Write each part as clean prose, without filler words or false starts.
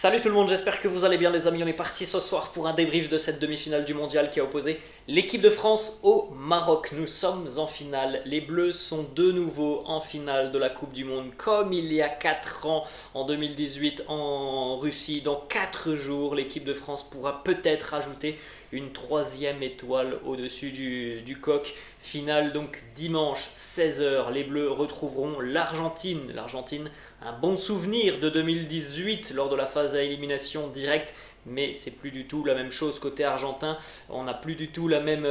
Salut tout le monde, j'espère que vous allez bien les amis. On est parti ce soir pour un débrief de cette demi-finale du mondial qui a opposé l'équipe de France au Maroc. Nous sommes en finale, les Bleus sont de nouveau en finale de la Coupe du Monde comme il y a 4 ans en 2018 en Russie. Dans 4 jours, l'équipe de France pourra peut-être ajouter une troisième étoile au-dessus du coq. Finale donc dimanche 16h, les Bleus retrouveront l'Argentine. L'Argentine, un bon souvenir de 2018 lors de la phase à élimination directe, mais c'est plus du tout la même chose côté argentin. On n'a plus du tout la même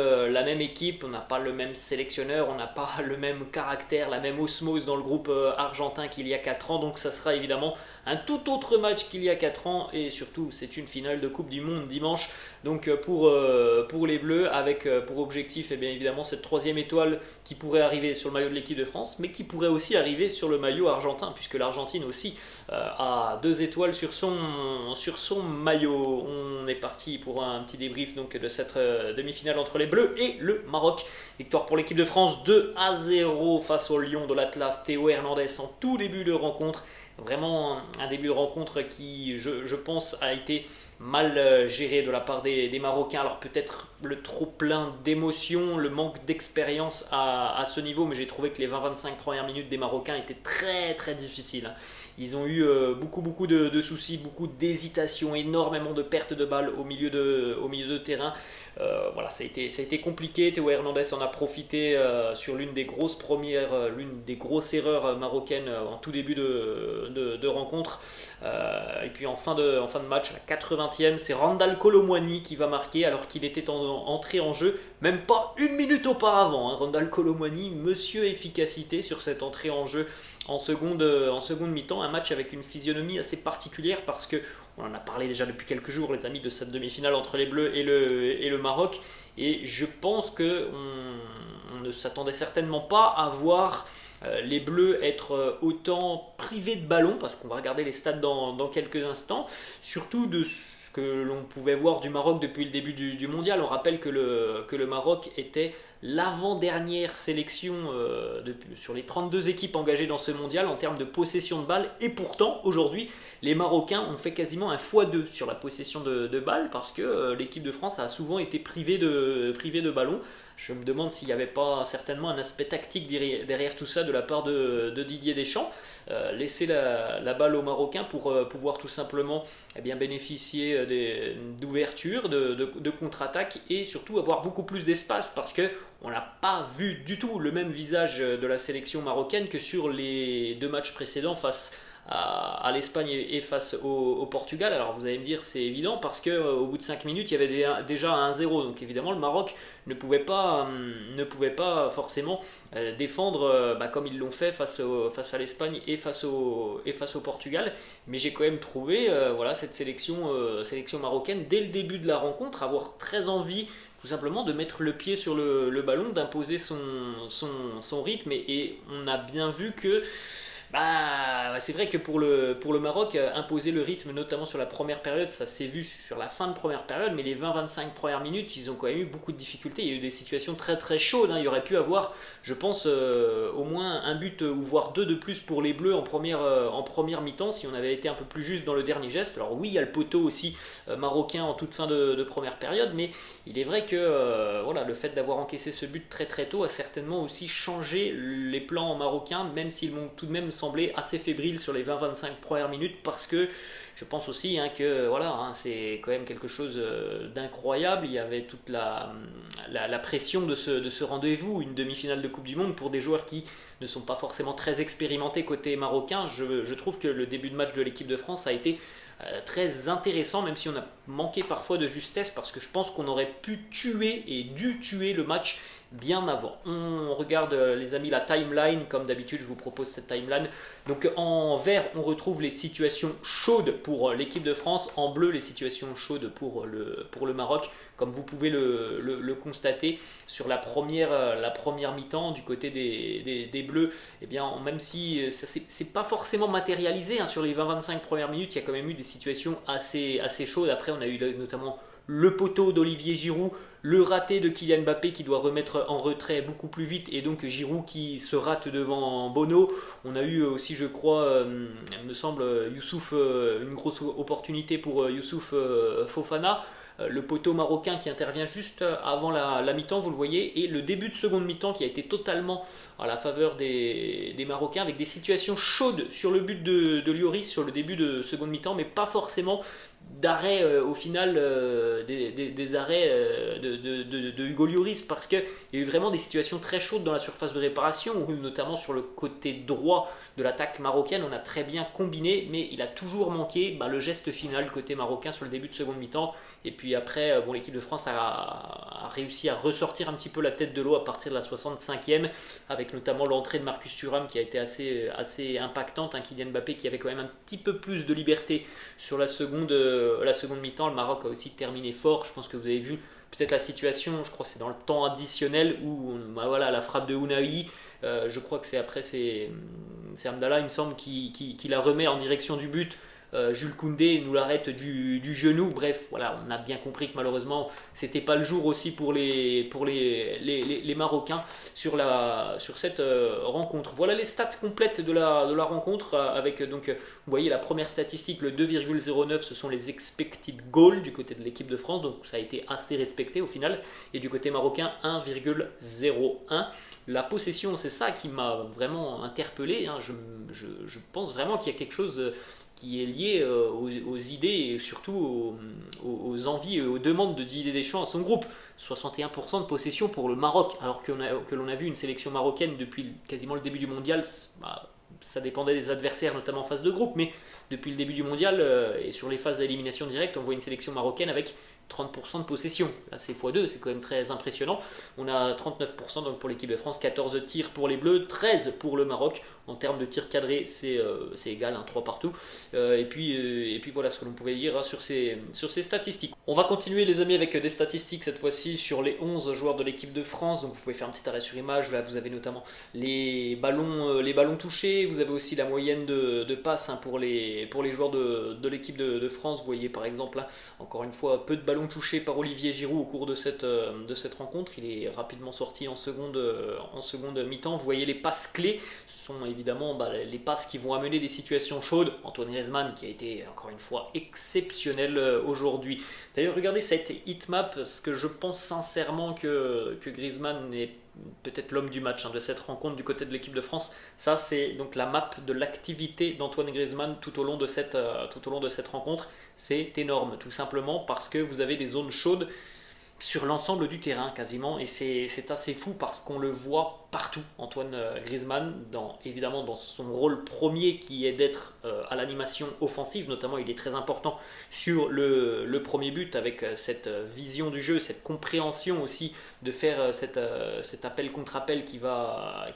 équipe, on n'a pas le même sélectionneur, on n'a pas le même caractère, la même osmose dans le groupe argentin qu'il y a 4 ans, donc ça sera évidemment un tout autre match qu'il y a 4 ans, et surtout c'est une finale de Coupe du Monde dimanche, donc pour les Bleus, avec pour objectif bien évidemment cette troisième étoile qui pourrait arriver sur le maillot de l'équipe de France, mais qui pourrait aussi arriver sur le maillot argentin, puisque l'Argentine aussi a 2 étoiles sur son maillot. On est parti pour un petit débrief donc de cette demi-finale entre les Bleus et le Maroc. Victoire pour l'équipe de France 2-0 face au Lion de l'Atlas. Théo Hernandez en tout début de rencontre. Vraiment un début de rencontre qui, je pense, a été mal géré de la part des Marocains. Alors peut-être le trop plein d'émotions, le manque d'expérience à ce niveau, mais j'ai trouvé que les 20-25 premières minutes des Marocains étaient très très difficiles. Ils ont eu beaucoup de soucis, beaucoup d'hésitations, énormément de pertes de balles au milieu de terrain. Voilà, ça a été compliqué. Théo Hernandez en a profité sur l'une des grosses erreurs marocaines en tout début de rencontre. Et puis en fin de match, à la 80e, c'est Randal Kolo Muani qui va marquer alors qu'il était entré en jeu, même pas une minute auparavant. Randal Kolo Muani, monsieur efficacité sur cette entrée en jeu en seconde mi-temps, un match avec une physionomie assez particulière parce que on en a parlé déjà depuis quelques jours, les amis, de cette demi-finale entre les Bleus et le Maroc, et je pense que on ne s'attendait certainement pas à voir les Bleus être autant privés de ballon, parce qu'on va regarder les stats dans quelques instants, surtout de ce que l'on pouvait voir du Maroc depuis le début du mondial. On rappelle que le Maroc était l'avant-dernière sélection sur les 32 équipes engagées dans ce mondial en termes de possession de balles, et pourtant aujourd'hui les Marocains ont fait quasiment un x2 sur la possession de balles, parce que l'équipe de France a souvent été privée de ballon. Je me demande s'il n'y avait pas certainement un aspect tactique derrière tout ça de la part de Didier Deschamps. Laisser la balle aux Marocains pour pouvoir tout simplement bénéficier d'ouverture, de contre-attaque, et surtout avoir beaucoup plus d'espace, parce que on n'a pas vu du tout le même visage de la sélection marocaine que sur les 2 matchs précédents face à l'Espagne et face au Portugal. Alors vous allez me dire c'est évident parce qu'au bout de 5 minutes il y avait déjà un 1-0, donc évidemment le Maroc ne pouvait pas forcément défendre comme ils l'ont fait face à l'Espagne et face au Portugal. Mais j'ai quand même trouvé cette sélection marocaine dès le début de la rencontre avoir très envie tout simplement de mettre le pied sur le ballon, d'imposer son rythme, et on a bien vu que c'est vrai que pour le Maroc, imposer le rythme, notamment sur la première période, ça s'est vu sur la fin de première période, mais les 20-25 premières minutes, ils ont quand même eu beaucoup de difficultés. Il y a eu des situations très très chaudes. Il y aurait pu avoir, je pense, au moins un but ou voire 2 de plus pour les Bleus en première mi-temps, si on avait été un peu plus juste dans le dernier geste. Alors oui, il y a le poteau aussi marocain en toute fin de première période, mais il est vrai que le fait d'avoir encaissé ce but très très tôt a certainement aussi changé les plans marocains, même s'ils m'ont tout de même semblé assez fébriles sur les 20-25 premières minutes, parce que je pense aussi que c'est quand même quelque chose d'incroyable. Il y avait toute la pression de ce rendez-vous, une demi-finale de Coupe du Monde pour des joueurs qui ne sont pas forcément très expérimentés côté marocain. Je trouve que le début de match de l'équipe de France a été très intéressant, même si on a manqué parfois de justesse, parce que je pense qu'on aurait pu tuer et dû tuer le match bien avant. On regarde les amis la timeline, comme d'habitude je vous propose cette timeline. Donc en vert on retrouve les situations chaudes pour l'équipe de France, en bleu les situations chaudes pour le Maroc, comme vous pouvez le constater sur la première mi-temps du côté des Bleus. Même si ça c'est pas forcément matérialisé sur les 20-25 premières minutes, il y a quand même eu des situations assez chaudes. Après on a eu notamment le poteau d'Olivier Giroud, le raté de Kylian Mbappé qui doit remettre en retrait beaucoup plus vite et donc Giroud qui se rate devant Bono. On a eu aussi, je crois, il me semble, Youssouf, une grosse opportunité pour Youssouf Fofana. Le poteau marocain qui intervient juste avant la mi-temps, vous le voyez, et le début de seconde mi-temps qui a été totalement à la faveur des Marocains avec des situations chaudes sur le but de Lloris sur le début de seconde mi-temps, mais pas forcément d'arrêt au final des arrêts de Hugo Lloris parce qu'il y a eu vraiment des situations très chaudes dans la surface de réparation où notamment sur le côté droit de l'attaque marocaine on a très bien combiné mais il a toujours manqué le geste final côté marocain sur le début de seconde mi-temps et puis après l'équipe de France a réussi à ressortir un petit peu la tête de l'eau à partir de la 65e avec notamment l'entrée de Marcus Thuram qui a été assez impactante, Kylian Mbappé qui avait quand même un petit peu plus de liberté sur la seconde mi-temps. Le Maroc a aussi terminé fort, je pense que vous avez vu peut-être la situation, je crois que c'est dans le temps additionnel où la frappe de Ounahi, je crois que c'est Amdallah il me semble qui la remet en direction du but. Jules Koundé nous l'arrête du genou. Bref, voilà, on a bien compris que malheureusement, c'était pas le jour aussi pour les Marocains sur cette rencontre. Voilà les stats complètes de la rencontre avec donc vous voyez la première statistique, le 2,09, ce sont les expected goals du côté de l'équipe de France, donc ça a été assez respecté au final. Et du côté marocain, 1,01. La possession, c'est ça qui m'a vraiment interpellé. Je pense vraiment qu'il y a quelque chose qui est lié aux idées et surtout aux envies et aux demandes de Didier Deschamps à son groupe. 61% de possession pour le Maroc, alors que l'on a vu une sélection marocaine depuis quasiment le début du mondial. Ça dépendait des adversaires, notamment en phase de groupe, mais depuis le début du mondial et sur les phases d'élimination directe, on voit une sélection marocaine avec 30% de possession. Là, c'est x2, c'est quand même très impressionnant. On a 39% donc pour l'équipe de France, 14 tirs pour les Bleus, 13 pour le Maroc. En termes de tirs cadrés, c'est égal, 3 partout. Et puis voilà ce que l'on pouvait dire sur ces statistiques. On va continuer les amis avec des statistiques cette fois-ci sur les 11 joueurs de l'équipe de France. Donc vous pouvez faire un petit arrêt sur image. Là vous avez notamment les ballons touchés. Vous avez aussi la moyenne de passes pour les joueurs de l'équipe de France. Vous voyez par exemple là, encore une fois, peu de ballons touchés par Olivier Giroud au cours de cette rencontre. Il est rapidement sorti en seconde mi-temps. Vous voyez les passes clés. Ce sont évidemment les passes qui vont amener des situations chaudes. Antoine Griezmann qui a été encore une fois exceptionnel aujourd'hui. D'ailleurs regardez cette heatmap parce que je pense sincèrement que Griezmann est peut-être l'homme du match de cette rencontre du côté de l'équipe de France. Ça c'est donc la map de l'activité d'Antoine Griezmann tout au long de cette rencontre. C'est énorme tout simplement parce que vous avez des zones chaudes sur l'ensemble du terrain quasiment et c'est assez fou parce qu'on le voit partout. Antoine Griezmann évidemment dans son rôle premier qui est d'être à l'animation offensive, notamment il est très important sur le premier but avec cette vision du jeu, cette compréhension aussi de faire cet appel contre appel qui va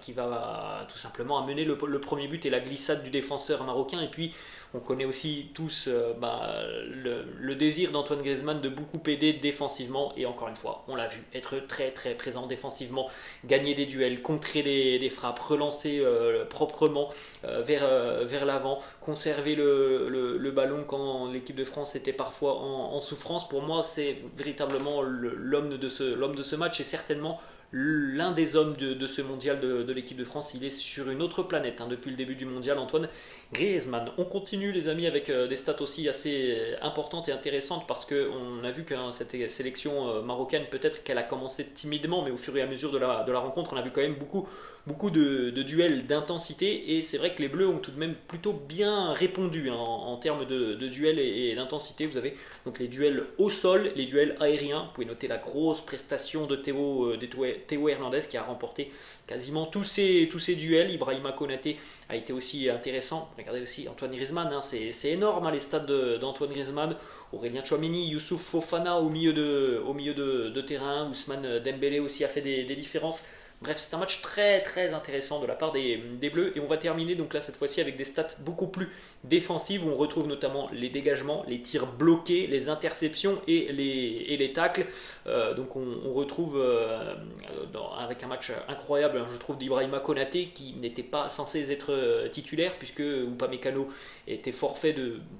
tout simplement amener le premier but et la glissade du défenseur marocain. Et puis on connaît aussi tous le désir d'Antoine Griezmann de beaucoup aider défensivement et encore une fois, on l'a vu être très très présent défensivement, gagner des duels, contrer des frappes, relancer proprement vers l'avant, conserver le ballon quand l'équipe de France était parfois en souffrance. Pour moi, c'est véritablement l'homme de ce match et certainement l'un des hommes de ce mondial de l'équipe de France. Il est sur une autre planète depuis le début du mondial, Antoine Griezmann. On continue les amis avec des stats aussi assez importantes et intéressantes parce qu'on a vu que cette sélection marocaine, peut-être qu'elle a commencé timidement, mais au fur et à mesure de la rencontre, on a vu quand même beaucoup de duels d'intensité et c'est vrai que les Bleus ont tout de même plutôt bien répondu en termes de duels et d'intensité. Vous avez donc les duels au sol, les duels aériens. Vous pouvez noter la grosse prestation de Théo Hernandez qui a remporté quasiment tous ces duels. Ibrahima Konaté a été aussi intéressant. Regardez aussi Antoine Griezmann, c'est énorme les stats d'Antoine Griezmann. Aurélien Tchouameni, Youssouf Fofana au milieu de terrain. Ousmane Dembélé aussi a fait des différences. Bref, c'est un match très très intéressant de la part des Bleus et on va terminer donc là cette fois-ci avec des stats beaucoup plus défensive où on retrouve notamment les dégagements, les tirs bloqués, les interceptions et les tacles. Donc on retrouve avec un match incroyable, je trouve, d'Ibrahima Konaté qui n'était pas censé être titulaire puisque Upamecano était forfait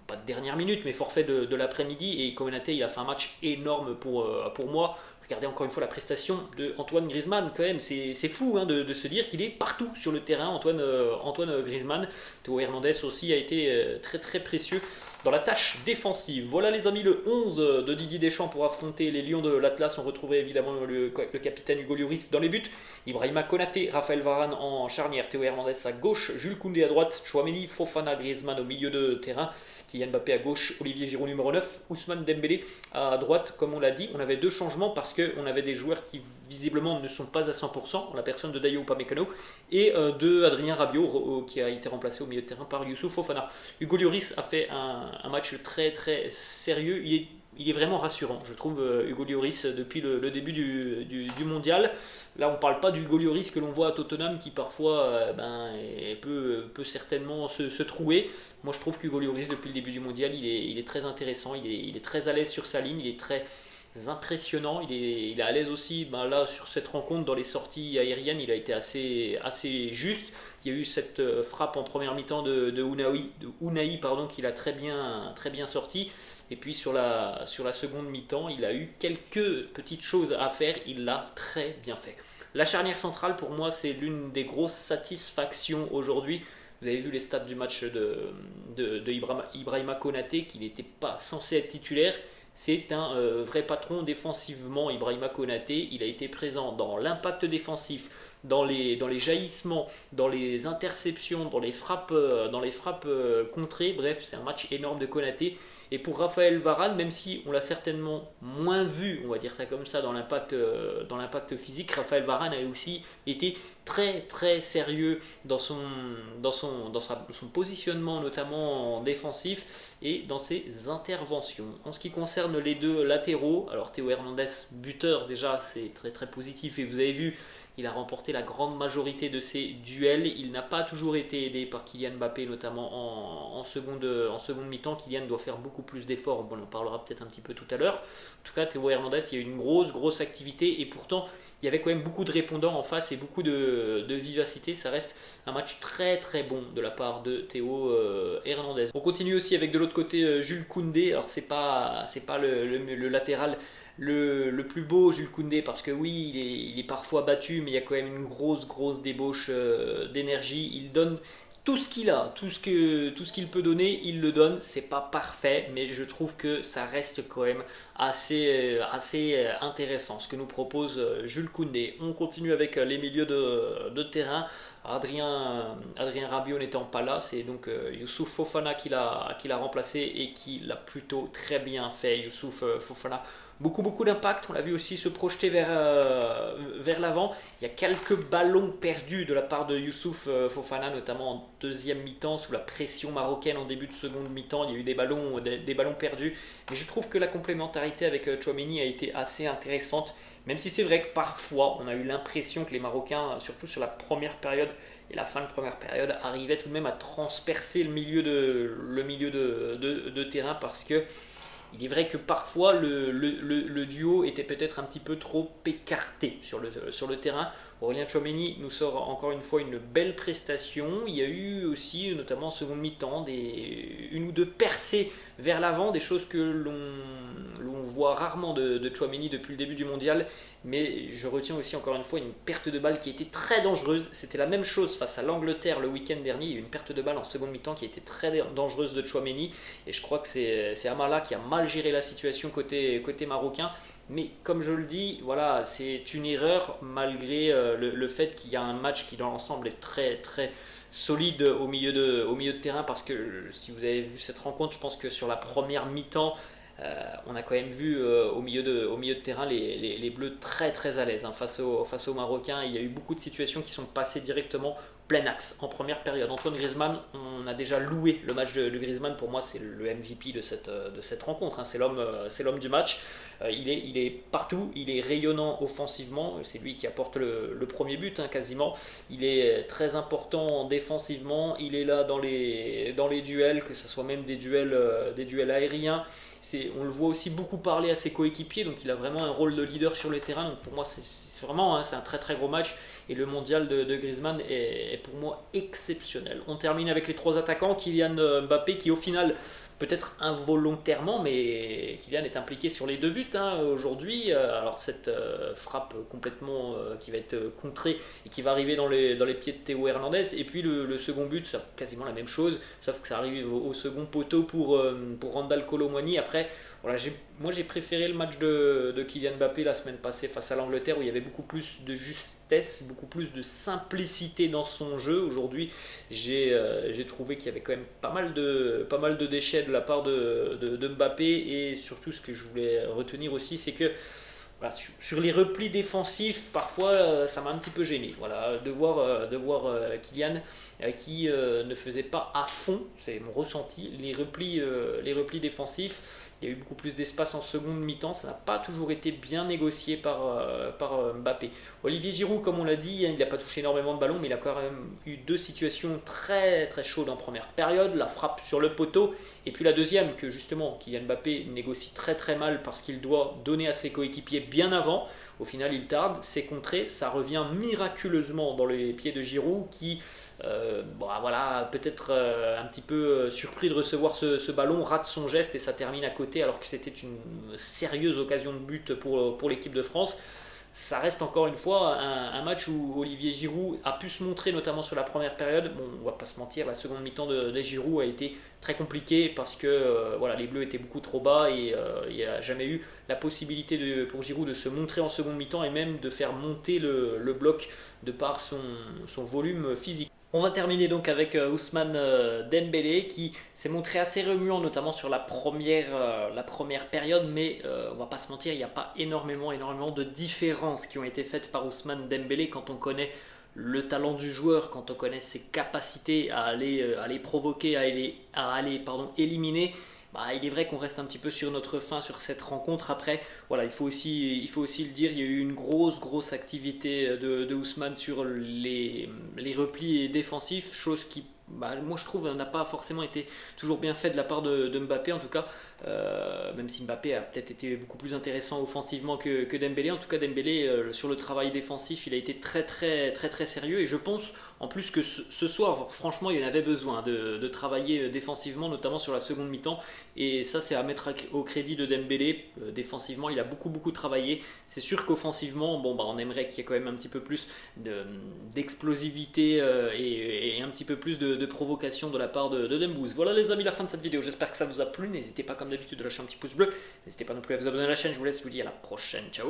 pas de dernière minute, mais forfait de l'après-midi, et Konaté il a fait un match énorme pour moi. Regardez encore une fois la prestation de Antoine Griezmann, quand même, c'est fou hein, de se dire qu'il est partout sur le terrain, Antoine Griezmann. Théo Hernandez aussi a été très très précieux dans la tâche défensive. Voilà les amis, le 11 de Didier Deschamps pour affronter les Lions de l'Atlas. On retrouvait évidemment le capitaine Hugo Lloris dans les buts, Ibrahima Konaté, Raphaël Varane en charnière, Théo Hernandez à gauche, Jules Koundé à droite, Tchouaméni, Fofana, Griezmann au milieu de terrain, Kylian Mbappé à gauche, Olivier Giroud numéro 9, Ousmane Dembélé à droite. Comme on l'a dit, on avait deux changements parce qu'on avait des joueurs qui visiblement ne sont pas à 100%, la personne de Dayo Upamecano et de Adrien Rabiot qui a été remplacé au milieu de terrain par Youssouf Fofana. Hugo Lloris a fait un match très très sérieux, il est vraiment rassurant, je trouve, Hugo Lloris, depuis le début du mondial. Là, on ne parle pas du Hugo Lloris que l'on voit à Tottenham qui parfois peut certainement se trouer. Moi, je trouve qu'Hugo Lloris, depuis le début du mondial, il est très intéressant, il est très à l'aise sur sa ligne, il est très impressionnant, il est à l'aise aussi là sur cette rencontre dans les sorties aériennes, il a été assez juste. Il y a eu cette frappe en première mi-temps de Unai pardon, qu'il a très bien sorti. Et puis sur la seconde mi-temps, il a eu quelques petites choses à faire, il l'a très bien fait. La charnière centrale, pour moi, c'est l'une des grosses satisfactions aujourd'hui. Vous avez vu les stats du match de Ibrahima Konaté, qui n'était pas censé être titulaire. C'est un vrai patron défensivement, Ibrahima Konaté. Il a été présent dans l'impact défensif, dans les jaillissements, dans les interceptions, dans les frappes contrées. Bref, c'est un match énorme de Konaté. Et pour Raphaël Varane, même si on l'a certainement moins vu, on va dire ça comme ça, dans l'impact physique, Raphaël Varane a aussi été très très sérieux dans son positionnement, notamment en défensif, et dans ses interventions. En ce qui concerne les deux latéraux, alors Théo Hernandez, buteur, déjà c'est très très positif, et vous avez vu, il a remporté la grande majorité de ses duels. Il n'a pas toujours été aidé par Kylian Mbappé, notamment en seconde mi-temps. Kylian doit faire beaucoup plus d'efforts. Bon, on en parlera peut-être un petit peu tout à l'heure. En tout cas, Théo Hernandez, il y a eu une grosse activité, et pourtant, il y avait quand même beaucoup de répondants en face et beaucoup de vivacité. Ça reste un match très très bon de la part de Théo Hernandez. On continue aussi avec de l'autre côté Jules Koundé. Alors c'est pas le latéral le plus beau, Jules Koundé, parce que oui, il est parfois battu, mais il y a quand même une grosse débauche d'énergie. Il donne tout ce qu'il a, tout ce qu'il peut donner, il le donne. C'est pas parfait, mais je trouve que ça reste quand même assez intéressant ce que nous propose Jules Koundé. On continue avec les milieux de terrain. Adrien Rabiot n'étant pas là, c'est donc Youssouf Fofana qui l'a remplacé et qui l'a plutôt très bien fait. Youssouf Fofana, beaucoup d'impact, on l'a vu aussi se projeter vers l'avant. Il y a quelques ballons perdus de la part de Youssouf Fofana, notamment en deuxième mi-temps, sous la pression marocaine en début de seconde mi-temps. Il y a eu des ballons perdus, mais je trouve que la complémentarité avec Tchouaméni a été assez intéressante, même si c'est vrai que parfois on a eu l'impression que les Marocains, surtout sur la première période et la fin de première période, arrivaient tout de même à transpercer le milieu de terrain, parce que il est vrai que parfois le duo était peut-être un petit peu trop écarté sur le terrain. Aurélien Tchouaméni nous sort encore une fois une belle prestation. Il y a eu aussi, notamment en seconde mi-temps, une ou deux percées vers l'avant, des choses que l'on voit rarement de Tchouaméni depuis le début du mondial. Mais je retiens aussi encore une fois une perte de balle qui était très dangereuse. C'était la même chose face à l'Angleterre le week-end dernier. Il y a eu une perte de balle en seconde mi-temps qui était très dangereuse de Tchouaméni. Et je crois que c'est Amala qui a mal géré la situation côté marocain. Mais comme je le dis, voilà, c'est une erreur malgré le fait qu'il y a un match qui dans l'ensemble est très très solide au milieu de terrain, parce que si vous avez vu cette rencontre, je pense que sur la première mi-temps, on a quand même vu au milieu de terrain les Bleus très très à l'aise face aux Marocains. Il y a eu beaucoup de situations qui sont passées directement plein axe en première période. Antoine Griezmann, on a déjà loué le match de Griezmann, pour moi c'est le MVP de cette rencontre, hein. C'est l'homme du match. Il est partout, il est rayonnant offensivement, c'est lui qui apporte le premier but, hein, quasiment. Il est très important défensivement, il est là dans les duels, que ce soit même des duels aériens. On le voit aussi beaucoup parler à ses coéquipiers, donc il a vraiment un rôle de leader sur le terrain. Donc pour moi, c'est vraiment, hein, c'est un très très gros match. Et le mondial de Griezmann est pour moi exceptionnel. On termine avec les 3 attaquants. Kylian Mbappé qui au final, peut-être involontairement, mais Kylian est impliqué sur les 2 buts, hein, aujourd'hui. Alors cette frappe complètement qui va être contrée et qui va arriver dans les pieds de Théo Hernandez. Et puis le second but, c'est quasiment la même chose, sauf que ça arrive au second poteau pour Randal Kolo Muani. Après, voilà, moi j'ai préféré le match de Kylian Mbappé la semaine passée face à l'Angleterre, où il y avait beaucoup plus de justesse, beaucoup plus de simplicité dans son jeu. Aujourd'hui, j'ai trouvé qu'il y avait quand même pas mal de déchets de la part de Mbappé. Et surtout, ce que je voulais retenir aussi, c'est que voilà, sur les replis défensifs, parfois ça m'a un petit peu gêné, voilà, de voir Kylian qui ne faisait pas à fond, c'est mon ressenti, les replis défensifs. Il y a eu beaucoup plus d'espace en seconde mi-temps, ça n'a pas toujours été bien négocié par Mbappé. Olivier Giroud, comme on l'a dit, il n'a pas touché énormément de ballons, mais il a quand même eu 2 situations très très chaudes en première période, la frappe sur le poteau, et puis la deuxième que justement Kylian Mbappé négocie très très mal parce qu'il doit donner à ses coéquipiers bien avant. Au final, il tarde, c'est contré, ça revient miraculeusement dans les pieds de Giroud qui, voilà, peut-être un petit peu surpris de recevoir ce ballon, rate son geste et ça termine à côté alors que c'était une sérieuse occasion de but pour l'équipe de France. Ça reste encore une fois un match où Olivier Giroud a pu se montrer, notamment sur la première période. Bon, on va pas se mentir, la seconde mi-temps de Giroud a été très compliquée parce que voilà, les Bleus étaient beaucoup trop bas et il n'y a jamais eu la possibilité pour Giroud de se montrer en seconde mi-temps et même de faire monter le bloc de par son volume physique. On va terminer donc avec Ousmane Dembélé qui s'est montré assez remuant, notamment sur la première période, mais on va pas se mentir, il n'y a pas énormément de différences qui ont été faites par Ousmane Dembélé quand on connaît le talent du joueur, quand on connaît ses capacités à aller provoquer, à aller éliminer. Bah, il est vrai qu'on reste un petit peu sur notre faim sur cette rencontre. Après, voilà, il faut aussi le dire, il y a eu une grosse activité de Ousmane sur les replis défensifs, chose qui, bah, moi je trouve, n'a pas forcément été toujours bien fait de la part de Mbappé en tout cas. Même si Mbappé a peut-être été beaucoup plus intéressant offensivement que Dembélé. En tout cas, Dembélé, sur le travail défensif, il a été très sérieux. Et je pense en plus que ce soir, franchement, il en avait besoin de travailler défensivement, notamment sur la seconde mi-temps. Et ça, c'est à mettre au crédit de Dembélé. Défensivement, il a beaucoup travaillé. C'est sûr qu'offensivement, bon, bah, on aimerait qu'il y ait quand même un petit peu plus d'explosivité et un petit peu plus de provocation de la part de Dembouz. Voilà les amis, la fin de cette vidéo. J'espère que ça vous a plu. N'hésitez pas comme d'habitude de lâcher un petit pouce bleu. N'hésitez pas non plus à vous abonner à la chaîne. Je vous laisse, je vous dis à la prochaine. Ciao.